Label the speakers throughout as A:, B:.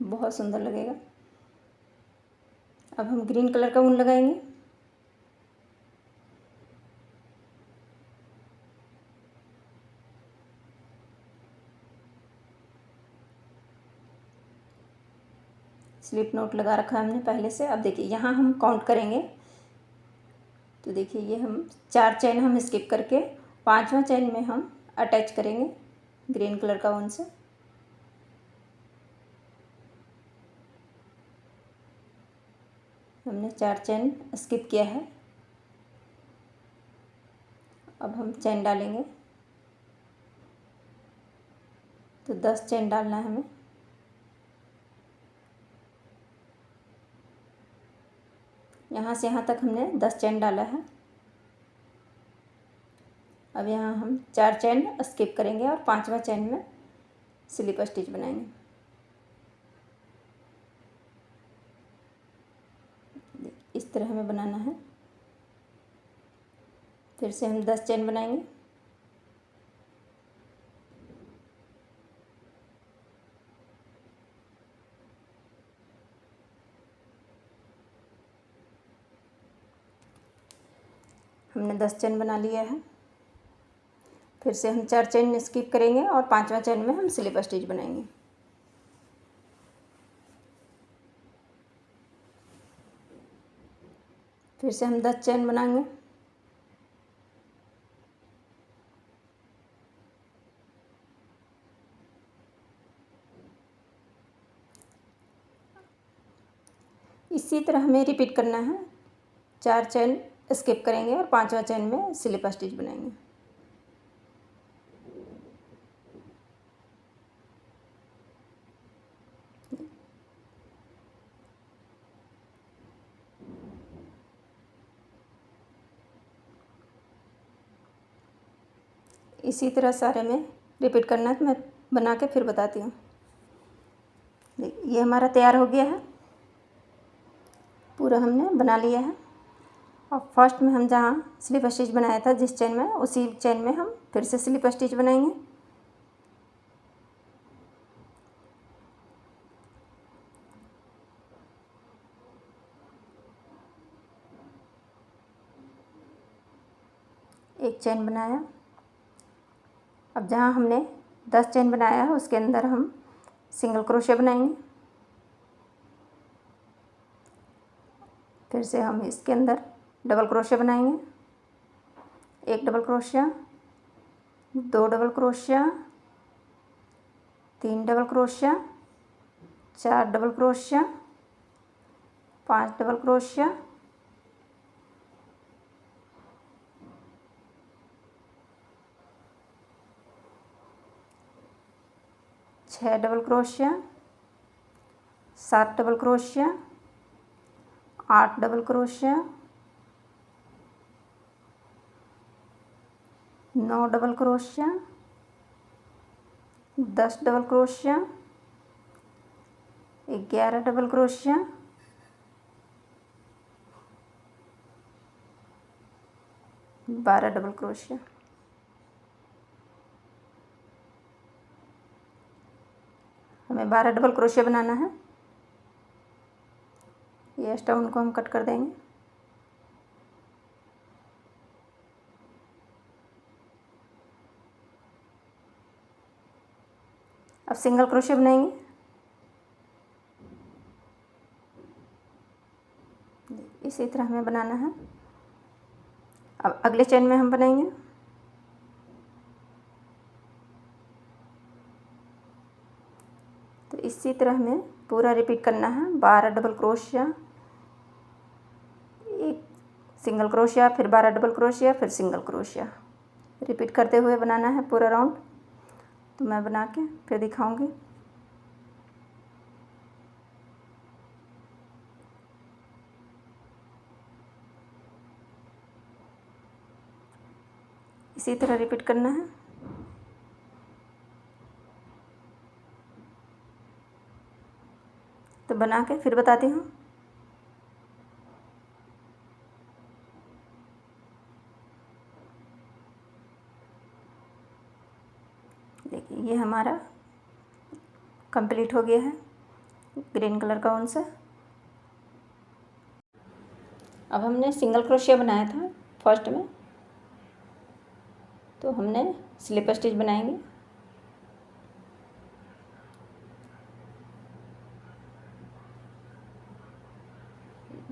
A: बहुत सुंदर लगेगा। अब हम ग्रीन कलर का ऊन लगाएंगे। स्लिप नोट लगा रखा है हमने पहले से। अब देखिए यहाँ हम काउंट करेंगे। तो देखिए ये हम 4 चेन हम स्किप करके 5वां चेन में हम अटैच करेंगे ग्रीन कलर का ऊन से। हमने 4 चेन स्किप किया है। अब हम चेन डालेंगे। तो 10 चेन डालना है हमें। यहाँ से यहाँ तक हमने 10 चेन डाला है। अब यहाँ हम 4 चेन स्किप करेंगे और 5वां चेन में स्लिप स्टिच बनाएंगे। इस तरह हमें बनाना है। फिर से हम 10 चेन बनाएंगे। हमने 10 चेन बना लिया है। फिर से हम 4 चेन स्किप करेंगे और 5वां चेन में हम स्लिप स्टिच बनाएंगे। फिर से हम 10 चेन बनाएंगे। इसी तरह हमें रिपीट करना है। 4 चेन स्किप करेंगे और 5वां चेन में स्लिप स्टिच बनाएंगे। इसी तरह सारे में रिपीट करना है। तो मैं बना के फिर बताती हूँ। ये हमारा तैयार हो गया है। पूरा हमने बना लिया है। और फर्स्ट में हम जहाँ स्लिप स्टिच बनाया था जिस चेन में, उसी चेन में हम फिर से स्लिप स्टिच बनाएंगे। एक चेन बनाया। अब जहाँ हमने 10 चेन बनाया है उसके अंदर हम सिंगल क्रोशिया बनाएंगे। फिर से हम इसके अंदर डबल क्रोशिया बनाएंगे। एक double crochet, 2 double crochet, 3 double crochet, 4 double crochet, 5 double crochet, 6 double crochet, 7 double crochet, 8 double crochet, 9 double crochet, 10 double crochet, 11 double crochet, 12 double crochet. हमें 12 डबल क्रोशिया बनाना है। ये एक्स्ट्रा उनको हम कट कर देंगे। अब सिंगल क्रोशिया बनाएंगे। इसी तरह हमें बनाना है। अब अगले चेन में हम बनाएंगे। तो इसी तरह हमें पूरा रिपीट करना है। 12 डबल क्रोशिया, एक सिंगल क्रोशिया, फिर 12 डबल क्रोशिया, फिर सिंगल क्रोशिया। रिपीट करते हुए बनाना है पूरा राउंड। तो मैं बना के फिर दिखाऊंगी। इसी तरह रिपीट करना है। तो बना के फिर बताती हूँ। देखिए ये हमारा कंप्लीट हो गया है। ग्रीन कलर का ऊन से। अब हमने सिंगल क्रोशिया बनाया था फर्स्ट में, तो हमने स्लिप स्टिच बनाएंगे।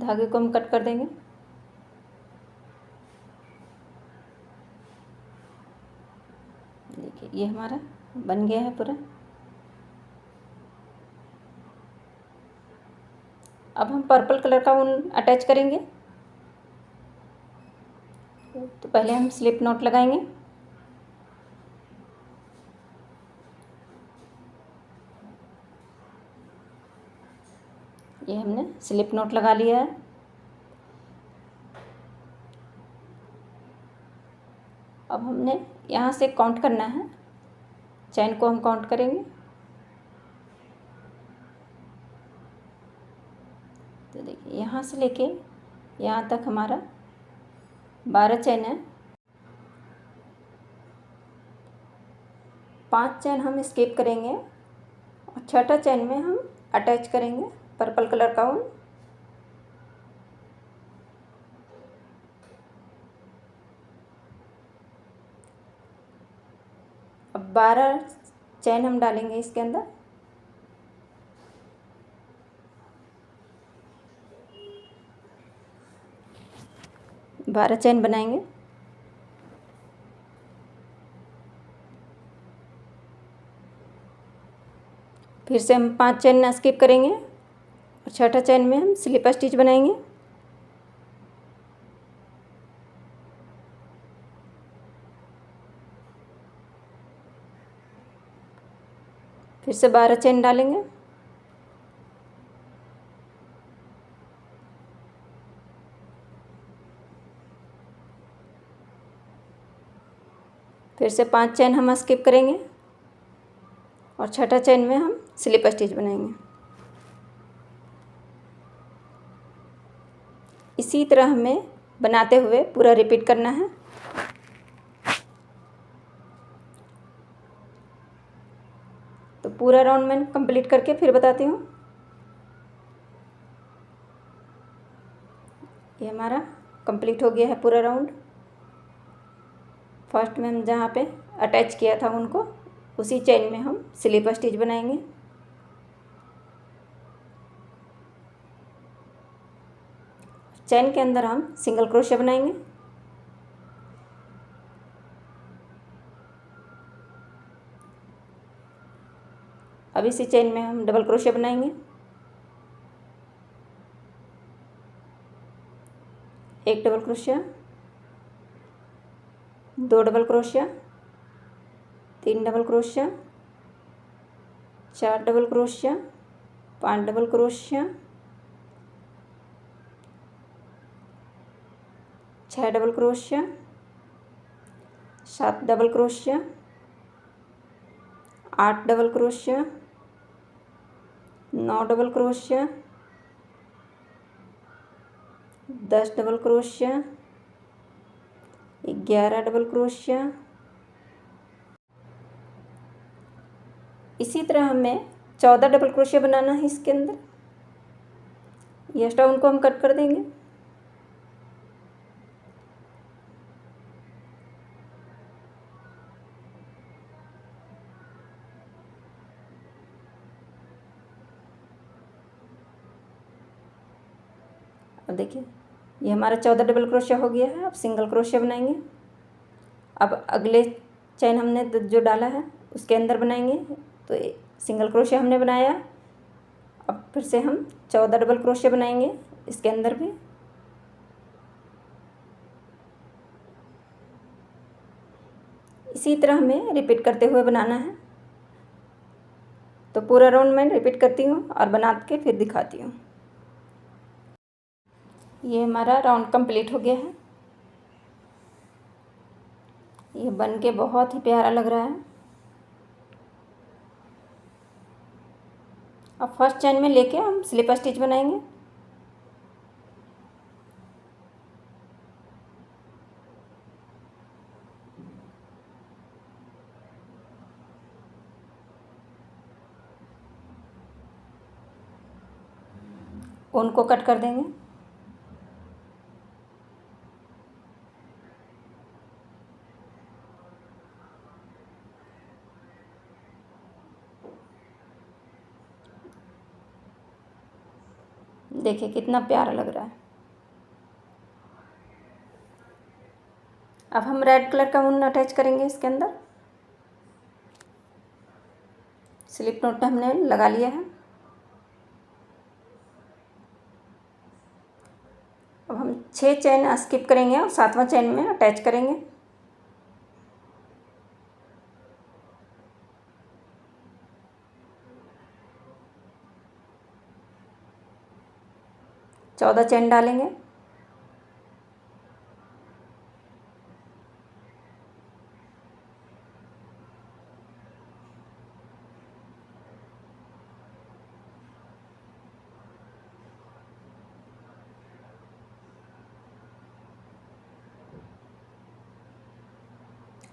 A: धागे को हम कट कर देंगे। देखिए ये हमारा बन गया है पूरा। अब हम पर्पल कलर का ऊन अटैच करेंगे। तो पहले हम स्लिप नॉट लगाएंगे। ये हमने स्लिप नॉट लगा लिया है। अब हमने यहाँ से काउंट करना है, चैन को हम काउंट करेंगे। तो देखिए यहाँ से लेके यहाँ तक हमारा 12 चैन है। 5 चैन हम स्किप करेंगे और छठा चैन में हम अटैच करेंगे पर्पल कलर का ऊन। अब 12 चैन हम डालेंगे इसके अंदर। बारह चैन बनाएंगे। फिर से हम 5 चैन ना स्किप करेंगे और छठा चैन में हम स्लिप स्टिच बनाएंगे। फिर से 12 चैन डालेंगे। फिर से 5 चैन हम स्किप करेंगे और छठा चैन में हम स्लिप स्टिच बनाएंगे। इसी तरह हमें बनाते हुए पूरा रिपीट करना है। तो पूरा राउंड मैं कंप्लीट करके फिर बताती हूँ। ये हमारा कंप्लीट हो गया है पूरा राउंड। फर्स्ट में हम जहाँ पे अटैच किया था उनको, उसी चेन में हम स्लिप स्टिच बनाएंगे। चेन के अंदर हम सिंगल क्रोशिया बनाएंगे। अब इसी चेन में हम डबल क्रोशिया बनाएंगे। एक डबल क्रोशिया, दो डबल क्रोशिया, तीन डबल क्रोशिया, चार डबल क्रोशिया, पांच डबल क्रोशिया, छह डबल क्रोशिया, सात डबल क्रोशिया, आठ डबल क्रोशिया, नौ double crochet, 10 double crochet, 11 double crochet. इसी तरह हमें 14 डबल क्रोशिया बनाना है इसके अंदर। ये स्टोन को हम कट कर देंगे। अब देखिए ये हमारा 14 डबल क्रोशिया हो गया है। अब सिंगल क्रोशिया बनाएंगे। अब अगले चैन हमने जो डाला है उसके अंदर बनाएंगे। तो सिंगल क्रोशिया हमने बनाया। अब फिर से हम 14 डबल क्रोशिया बनाएंगे इसके अंदर भी। इसी तरह हमें रिपीट करते हुए बनाना है। तो पूरा राउंड मैं रिपीट करती हूँ और बना के फिर दिखाती हूँ। ये हमारा राउंड कंप्लीट हो गया है। ये बन के बहुत ही प्यारा लग रहा है। अब फर्स्ट चैन में लेके हम स्लिप स्टिच बनाएंगे। ऊन को कट कर देंगे। देखिए कितना प्यारा लग रहा है। अब हम रेड कलर का ऊन अटैच करेंगे इसके अंदर। स्लिप नॉट हमने लगा लिया है। अब हम 6 चेन स्किप करेंगे और 7वां चेन में अटैच करेंगे। चौदह चेन डालेंगे।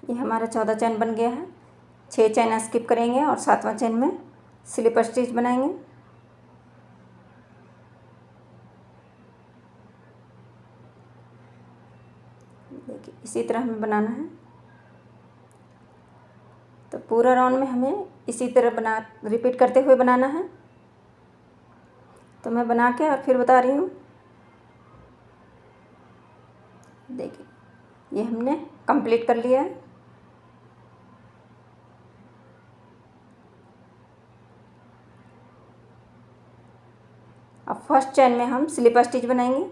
A: ये हमारा 14 चेन बन गया है। 6 चेन स्किप करेंगे और 7वां चेन में स्लिप स्टिच बनाएंगे। देखिए इसी तरह हमें बनाना है। तो पूरा राउंड में हमें इसी तरह रिपीट करते हुए बनाना है। तो मैं बना के और फिर बता रही हूँ। देखिए ये हमने कंप्लीट कर लिया है। अब फर्स्ट चेन में हम स्लिप स्टिच बनाएंगे।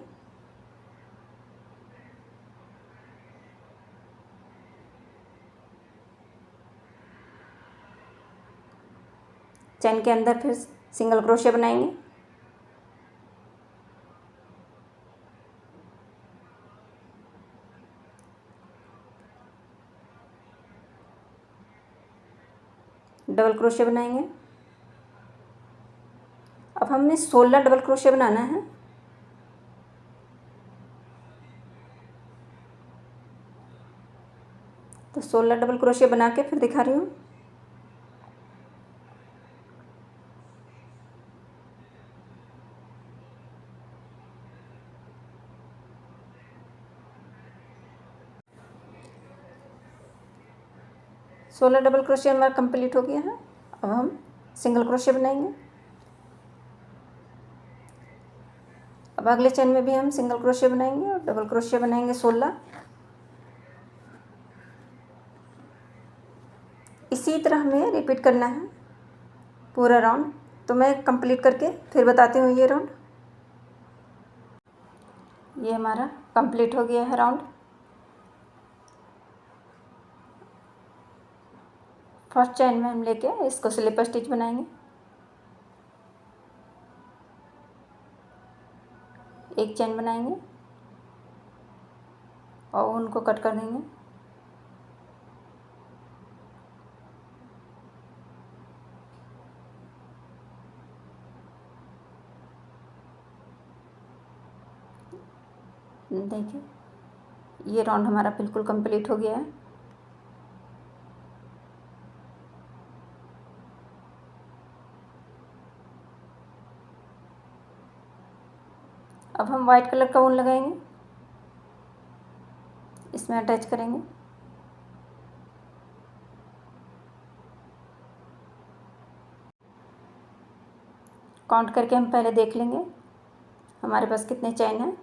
A: चेन के अंदर फिर सिंगल क्रोशे बनाएंगे। डबल क्रोशे बनाएंगे। अब हमें 16 डबल क्रोशे बनाना है। तो 16 डबल क्रोशे बना के फिर दिखा रही हूँ। सोलह डबल क्रोशे हमारा कंप्लीट हो गया है। अब हम सिंगल क्रोशे बनाएंगे। अब अगले चेन में भी हम सिंगल क्रोशे बनाएंगे और डबल क्रोशे बनाएंगे 16। इसी तरह हमें रिपीट करना है पूरा राउंड। तो मैं कंप्लीट करके फिर बताती हूँ ये राउंड। ये हमारा कंप्लीट हो गया है राउंड। फर्स्ट चेन में हम लेके इसको स्लिप स्टिच बनाएंगे। एक चेन बनाएंगे और उनको कट कर देंगे। देखिए ये राउंड हमारा बिल्कुल कंप्लीट हो गया है। अब हम वाइट कलर का ऊन लगाएंगे, इसमें अटैच करेंगे। काउंट करके हम पहले देख लेंगे हमारे पास कितने चेन हैं।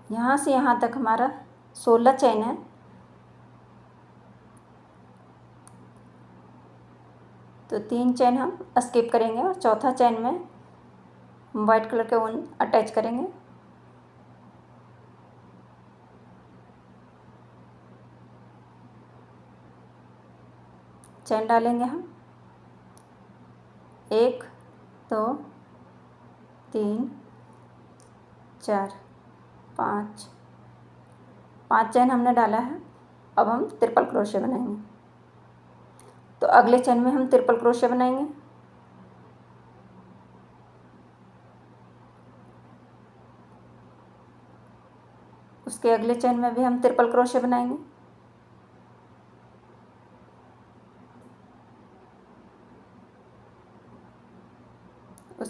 A: यहाँ से यहाँ तक हमारा 16 चेन है। तो 3 चेन हम स्किप करेंगे और चौथा चेन में हम वाइट कलर के ऊन अटैच करेंगे। चेन डालेंगे हम 1 2 3 4 5 5 चेन हमने डाला है। अब हम ट्रिपल क्रोशे बनाएंगे। तो अगले चेन में हम ट्रिपल क्रोशे बनाएंगे। उसके अगले चेन में भी हम ट्रिपल क्रोशे बनाएंगे।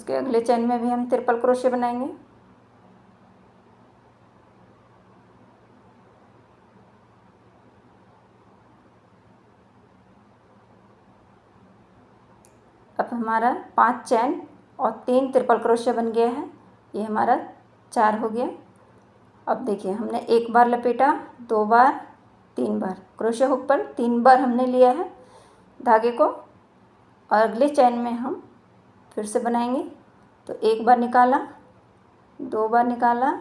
A: उसके अगले चेन में भी हम ट्रिपल क्रोशे बनाएंगे। अब हमारा 5 चेन और 3 ट्रिपल क्रोशे बन गया है। ये हमारा 4 हो गया। अब देखिए हमने एक बार लपेटा, 2 बार, 3 बार क्रोशे हुक पर 3 बार हमने लिया है धागे को, और अगले चेन में हम फिर से बनाएंगे। तो एक बार निकाला, 2 बार निकाला,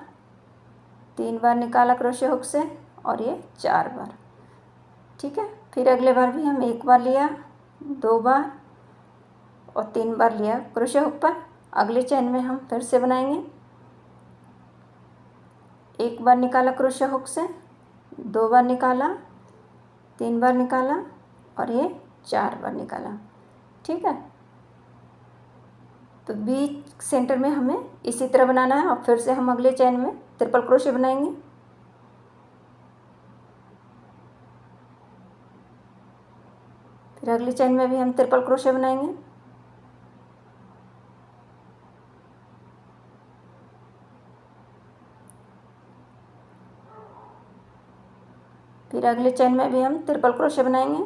A: 3 बार निकाला क्रोशे हुक से, और ये 4 बार। ठीक है, फिर अगले बार भी हम एक बार लिया, 2 बार और 3 बार लिया क्रोशे हुक पर। अगले चेन में हम फिर से बनाएंगे। एक बार निकाला क्रोशे हुक से, 2 बार निकाला, 3 बार निकाला और ये 4 बार निकाला। ठीक है, तो बीच सेंटर में हमें इसी तरह बनाना है। और फिर से हम अगले चेन में ट्रिपल क्रोशे बनाएंगे। फिर अगले चेन में भी हम ट्रिपल क्रोशे बनाएंगे। फिर अगले चेन में भी हम ट्रिपल क्रोशे बनाएंगे।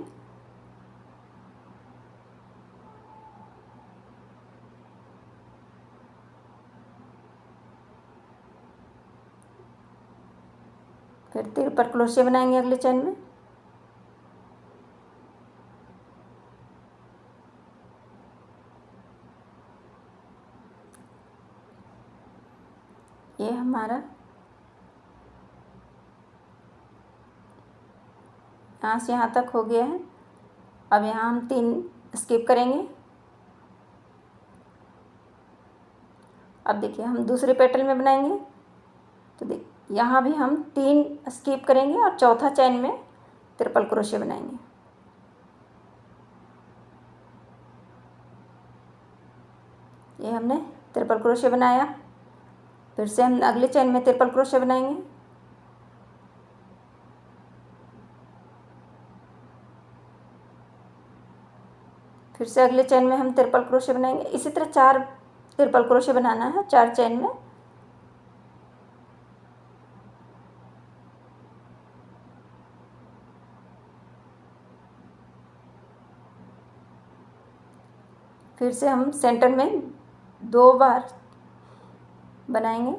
A: फिर ट्रिपल क्रोशे बनाएंगे अगले चेन में। ये हमारा यहाँ से यहाँ तक हो गया है। अब यहाँ हम 3 स्किप करेंगे। अब देखिए हम दूसरे पेटल में बनाएंगे। तो देखिए यहाँ भी हम 3 स्किप करेंगे और चौथा चेन में ट्रिपल क्रोशे बनाएंगे। ये हमने ट्रिपल क्रोशे बनाया। फिर से हम अगले चेन में ट्रिपल क्रोशे बनाएंगे। फिर से अगले चेन में हम ट्रिपल क्रोशे बनाएंगे। इसी तरह 4 ट्रिपल क्रोशे बनाना है 4 चेन में। फिर से हम सेंटर में 2 बार बनाएंगे,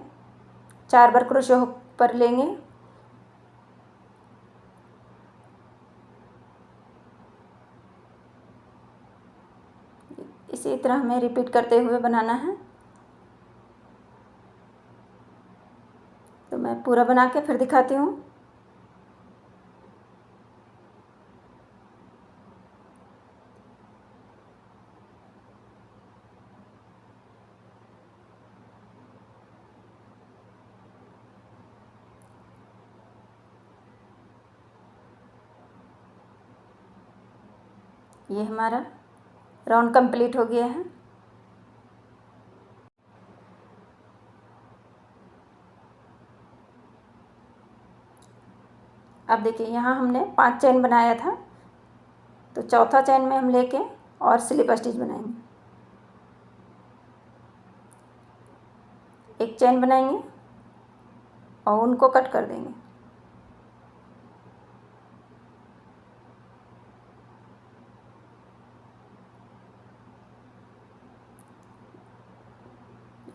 A: 4 बार क्रोशे हुक पर लेंगे। इसी तरह हमें रिपीट करते हुए बनाना है। तो मैं पूरा बना के फिर दिखाती हूँ। ये हमारा राउंड कंप्लीट हो गया है। अब देखिए यहाँ हमने 5 चेन बनाया था, तो चौथा चेन में हम लेके और स्लिप स्टिच बनाएंगे। एक चेन बनाएंगे और उनको कट कर देंगे।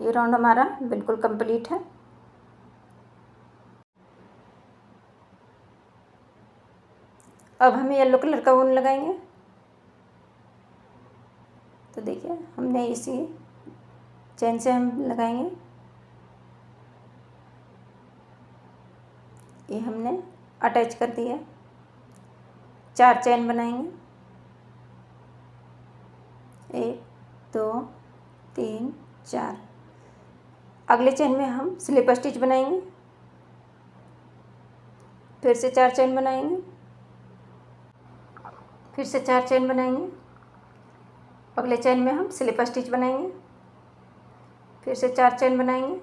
A: ये राउंड हमारा बिल्कुल कंप्लीट है। अब हम येलो कलर का ऊन लगाएंगे। तो देखिए हमने इसी चेन से हम लगाएंगे। ये हमने अटैच कर दिया। 4 चेन बनाएंगे, 1 2 3 4। अगले चेन में हम स्लिप स्टिच बनाएंगे। फिर से 4 चेन बनाएंगे, फिर से 4 चेन बनाएंगे। अगले चेन में हम स्लिप स्टिच बनाएंगे। फिर से 4 चेन बनाएंगे।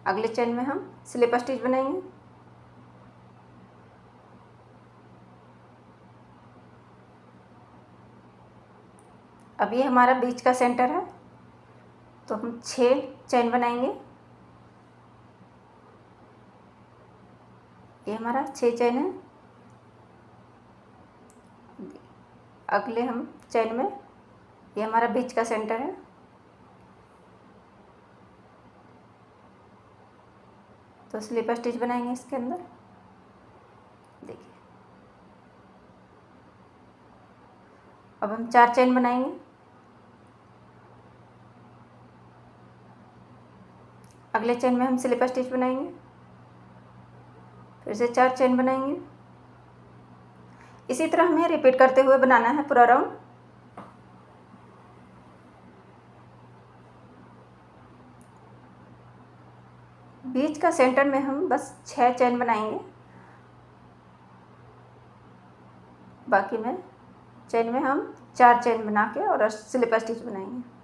A: अगले चेन में हम स्लिप स्टिच बनाएंगे। अब ये हमारा बीच का सेंटर है, तो हम 6 चेन बनाएंगे। ये हमारा 6 चेन है। अगले हम चेन में, ये हमारा बीच का सेंटर है, तो स्लिप स्टिच बनाएंगे इसके अंदर। देखिए, अब हम 4 चेन बनाएंगे। अगले चेन में हम स्लिप स्टिच बनाएंगे, फिर से 4 चेन बनाएंगे। इसी तरह हमें रिपीट करते हुए बनाना है पूरा राउंड। बीच का सेंटर में हम बस 6 चेन बनाएंगे, बाकी में चेन में हम 4 चेन बना के और स्लिप स्टिच बनाएंगे।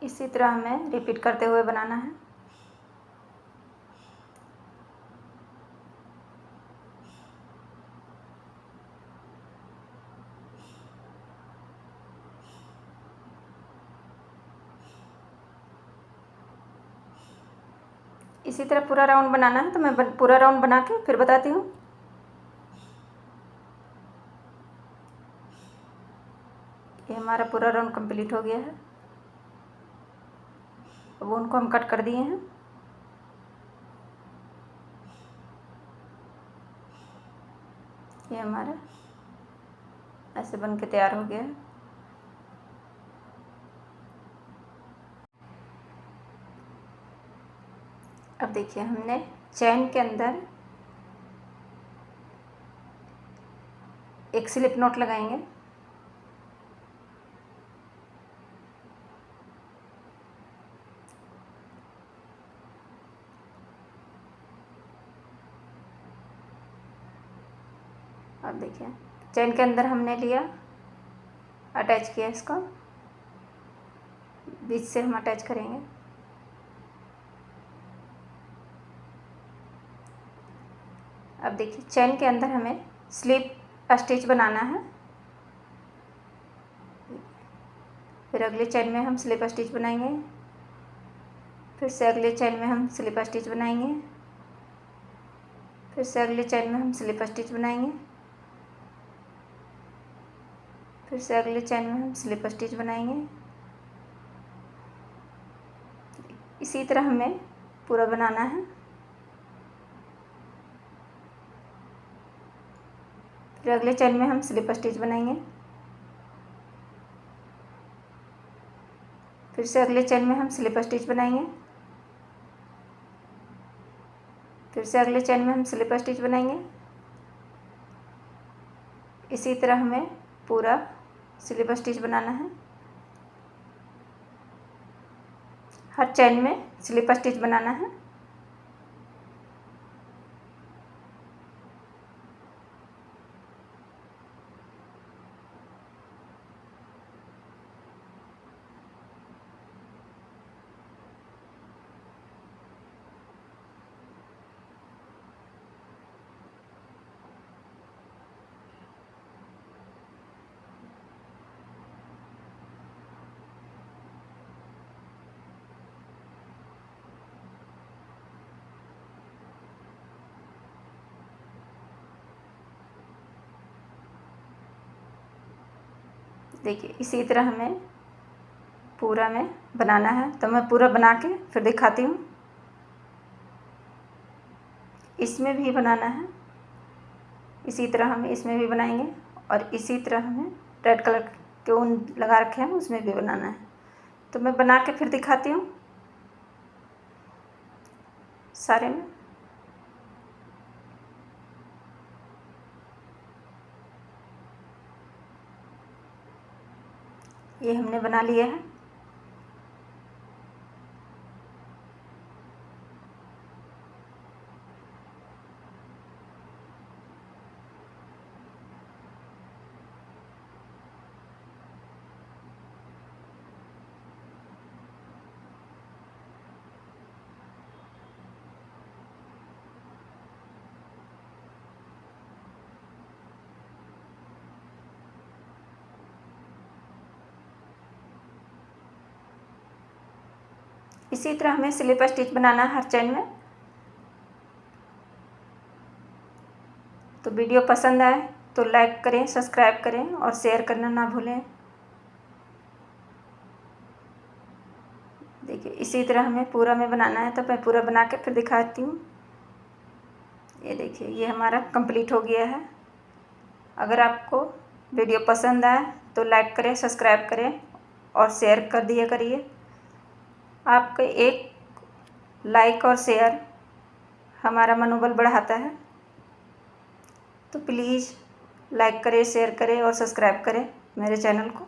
A: इसी तरह हमें रिपीट करते हुए बनाना है। इसी तरह पूरा राउंड बनाना है, तो मैं पूरा राउंड बना के फिर बताती हूँ। ये हमारा पूरा राउंड कंप्लीट हो गया है। अब उनको हम कट कर दिए हैं। ये हमारा ऐसे बन के तैयार हो गया है। अब देखिए, हमने चेन के अंदर एक स्लिप नॉट लगाएंगे। अब देखिए, चेन के अंदर हमने लिया, अटैच किया इसको, बीच से हम अटैच करेंगे। अब देखिए, चेन के अंदर हमें स्लिप स्टिच बनाना है। फिर अगले चेन में हम स्लिप स्टिच बनाएंगे, फिर से अगले चेन में हम स्लिप स्टिच बनाएंगे, फिर से अगले चेन में हम स्लिप स्टिच बनाएंगे, फिर से अगले चेन में हम स्लिप स्टिच बनाएंगे। इसी तरह हमें पूरा बनाना है। फिर अगले चेन में हम स्लिप स्टिच बनाएंगे, फिर से अगले चेन में हम स्लिप स्टिच बनाएंगे, फिर से अगले चेन में हम स्लिप स्टिच बनाएंगे। इसी तरह हमें पूरा स्लिप स्टिच बनाना है। हर चेन में स्लिप स्टिच बनाना है। देखिए, इसी तरह हमें पूरा में बनाना है, तो मैं पूरा बना के फिर दिखाती हूँ। इसमें भी बनाना है, इसी तरह हम इसमें भी बनाएंगे, और इसी तरह हमें रेड कलर के ऊन लगा रखे हैं उसमें भी बनाना है। तो मैं बना के फिर दिखाती हूँ सारे में। ये हमने बना लिया है। इसी तरह हमें स्लिप स्टिच बनाना है हर चेन में। तो वीडियो पसंद आए तो लाइक करें, सब्सक्राइब करें और शेयर करना ना भूलें। देखिए इसी तरह हमें पूरा में बनाना है, तो मैं पूरा बना के फिर दिखाती हूँ। ये देखिए ये हमारा कंप्लीट हो गया है। अगर आपको वीडियो पसंद आए तो लाइक करें, सब्सक्राइब करें और शेयर कर दिया करिए। आपके एक लाइक और शेयर हमारा मनोबल बढ़ाता है। तो प्लीज़ लाइक करें, शेयर करें और सब्सक्राइब करें मेरे चैनल को।